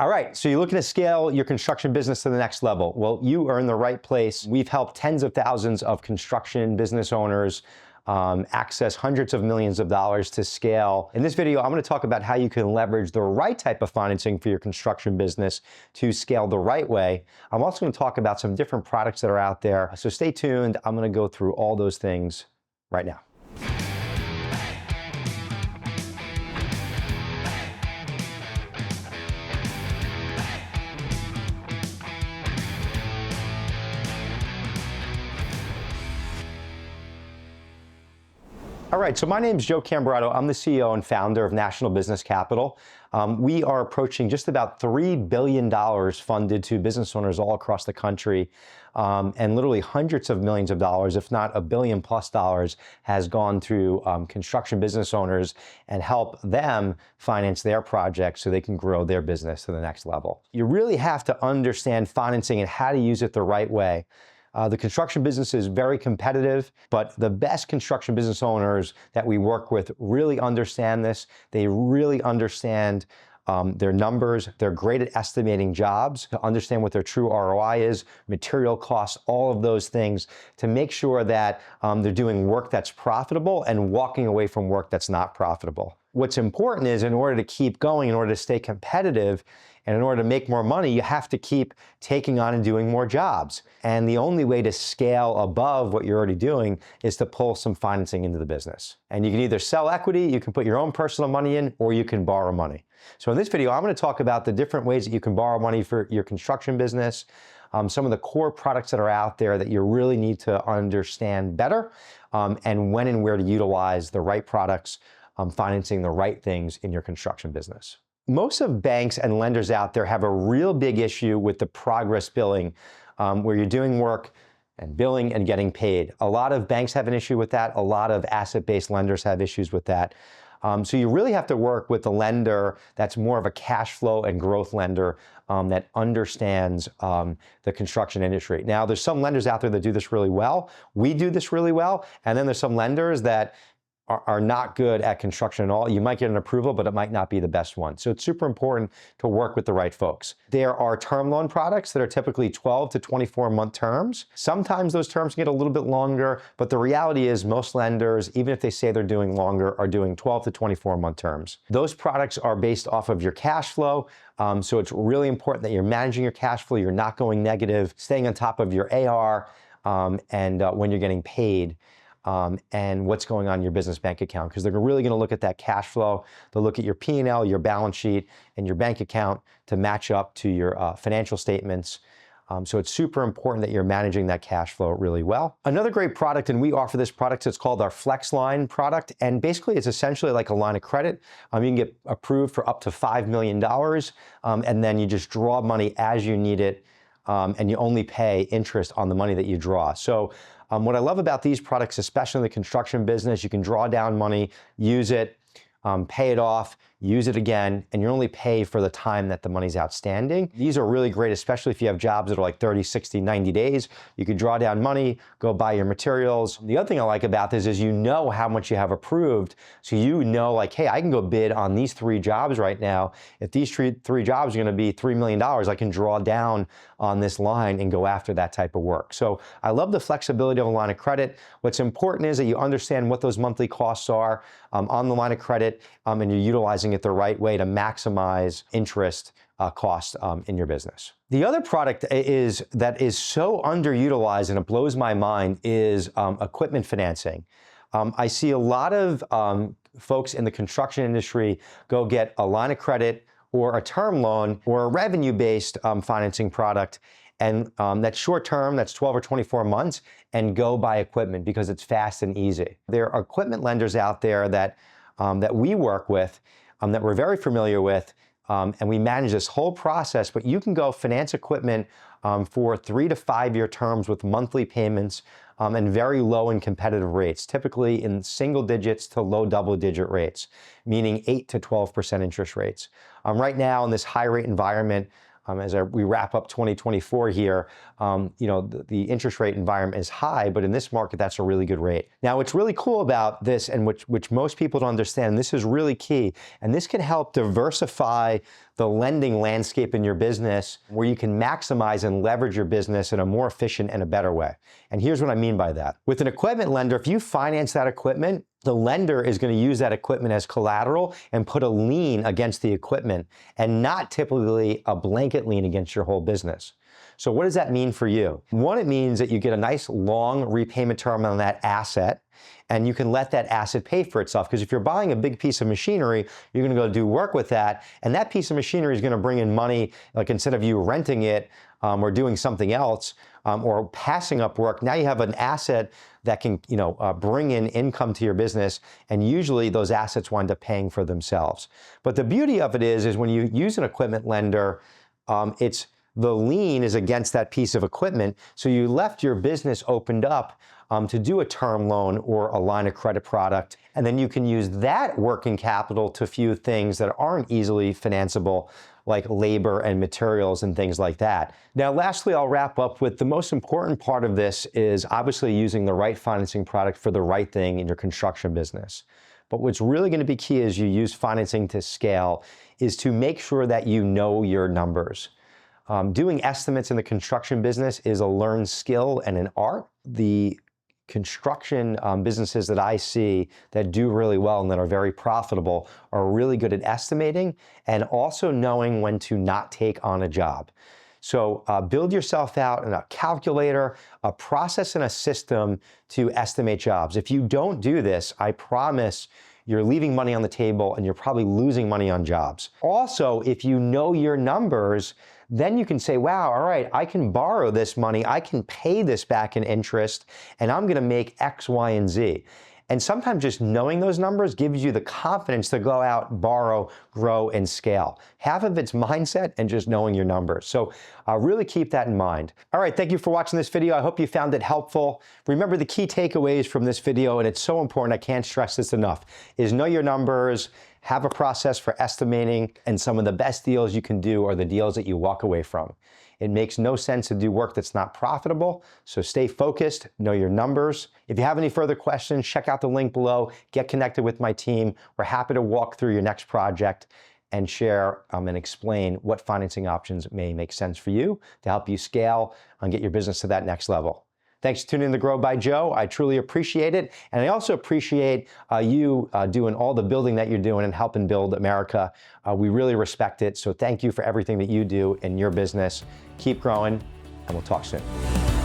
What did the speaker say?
All right, so you're looking to scale your construction business to the next level. Well, you are in the right place. We've helped tens of thousands of construction business owners access hundreds of millions of dollars to scale. In this video, I'm going to talk about how you can leverage the right type of financing for your construction business to scale the right way. I'm also going to talk about some different products that are out there. So stay tuned. I'm going to go through all those things right now. All right, so my name is Joe Cambrato. I'm the CEO and founder of National Business Capital. We are approaching just about $3 billion funded to business owners all across the country. And literally hundreds of millions of dollars, if not $1 billion+ has gone through construction business owners and help them finance their projects so they can grow their business to the next level. You really have to understand financing and how to use it the right way. The construction business is very competitive, but the best construction business owners that we work with really understand this. They really understand their numbers. They're great at estimating jobs, to understand what their true ROI is, material costs, all of those things, to make sure that they're doing work that's profitable and walking away from work that's not profitable. What's important is, in order to keep going, in order to stay competitive, and in order to make more money, you have to keep taking on and doing more jobs. And the only way to scale above what you're already doing is to pull some financing into the business. And you can either sell equity, you can put your own personal money in, or you can borrow money. So in this video, I'm going to talk about the different ways that you can borrow money for your construction business, some of the core products that are out there that you really need to understand better, and when and where to utilize the right products, financing the right things in your construction business. Most of banks and lenders out there have a real big issue with the progress billing, where you're doing work and billing and getting paid. A lot of banks have an issue with that. A lot of asset-based lenders have issues with that. So you really have to work with a lender that's more of a cash flow and growth lender that understands the construction industry. Now, there's some lenders out there that do this really well. We do this really well. And then there's some lenders that are not good at construction at all. You might get an approval, but it might not be the best one. So it's super important to work with the right folks. There are term loan products that are typically 12 to 24-month terms. Sometimes those terms get a little bit longer, but the reality is most lenders, even if they say they're doing longer, are doing 12 to 24-month terms. Those products are based off of your cash flow. So it's really important that you're managing your cash flow, you're not going negative, staying on top of your AR, and when you're getting paid. And what's going on in your business bank account, because they're really going to look at that cash flow. They'll look at your P&L, your balance sheet, and your bank account to match up to your financial statements. So it's super important that you're managing that cash flow really well. Another great product, and we offer this product, it's called our FlexLine product. And basically, it's essentially like a line of credit. You can get approved for up to $5 million, and then you just draw money as you need it, and you only pay interest on the money that you draw. So what I love about these products, especially in the construction business, you can draw down money, use it, pay it off, use it again, and you only pay for the time that the money's outstanding. These are really great, especially if you have jobs that are like 30, 60, 90 days. You can draw down money, go buy your materials. The other thing I like about this is you know how much you have approved. So you know, like, hey, I can go bid on these 3 jobs right now. If these three jobs are going to be $3 million, I can draw down on this line and go after that type of work. So I love the flexibility of a line of credit. What's important is that you understand what those monthly costs are on the line of credit, and you're utilizing it the right way to maximize interest cost in your business. The other product that is so underutilized, and it blows my mind, is equipment financing. I see a lot of folks in the construction industry go get a line of credit or a term loan or a revenue-based financing product, and that's short term, that's 12 or 24 months, and go buy equipment because it's fast and easy. There are equipment lenders out there that we work with, that we're very familiar with, and we manage this whole process, but you can go finance equipment for 3 to 5 year terms with monthly payments and very low and competitive rates, typically in single digits to low double-digit rates, meaning 8 to 12% interest rates. Right now in this high rate environment, we wrap up 2024 here, the interest rate environment is high, but in this market, that's a really good rate. Now, what's really cool about this, and which most people don't understand, and this is really key, and this can help diversify the lending landscape in your business, where you can maximize and leverage your business in a more efficient and a better way. And here's what I mean by that. With an equipment lender, if you finance that equipment, the lender is going to use that equipment as collateral and put a lien against the equipment, and not typically a blanket lien against your whole business. So what does that mean for you? One, it means that you get a nice long repayment term on that asset, and you can let that asset pay for itself. Because if you're buying a big piece of machinery, you're going to go do work with that, and that piece of machinery is going to bring in money. Like, instead of you renting it or doing something else or passing up work, now you have an asset that can bring in income to your business, and usually those assets wind up paying for themselves. But the beauty of it is when you use an equipment lender, the lien is against that piece of equipment, so you left your business opened up to do a term loan or a line of credit product, and then you can use that working capital to few things that aren't easily financeable, like labor and materials and things like that. Now, lastly, I'll wrap up with the most important part of this is obviously using the right financing product for the right thing in your construction business. But what's really going to be key as you use financing to scale is to make sure that you know your numbers. Doing estimates in the construction business is a learned skill and an art. The construction businesses that I see that do really well and that are very profitable are really good at estimating and also knowing when to not take on a job. So build yourself out in a calculator, a process, and a system to estimate jobs. If you don't do this, I promise you're leaving money on the table and you're probably losing money on jobs. Also, if you know your numbers, then you can say, wow, all right, I can borrow this money, I can pay this back in interest, and I'm gonna make X, Y, and Z. And sometimes just knowing those numbers gives you the confidence to go out, borrow, grow, and scale. Half of it's mindset and just knowing your numbers. So really keep that in mind. All right, thank you for watching this video. I hope you found it helpful. Remember the key takeaways from this video, and it's so important, I can't stress this enough, is know your numbers, have a process for estimating, and some of the best deals you can do are the deals that you walk away from. It makes no sense to do work that's not profitable, so stay focused, know your numbers. If you have any further questions, check out the link below, get connected with my team. We're happy to walk through your next project and share and explain what financing options may make sense for you to help you scale and get your business to that next level. Thanks for tuning in to Grow by Joe. I truly appreciate it. And I also appreciate you doing all the building that you're doing and helping build America. We really respect it. So thank you for everything that you do in your business. Keep growing, and we'll talk soon.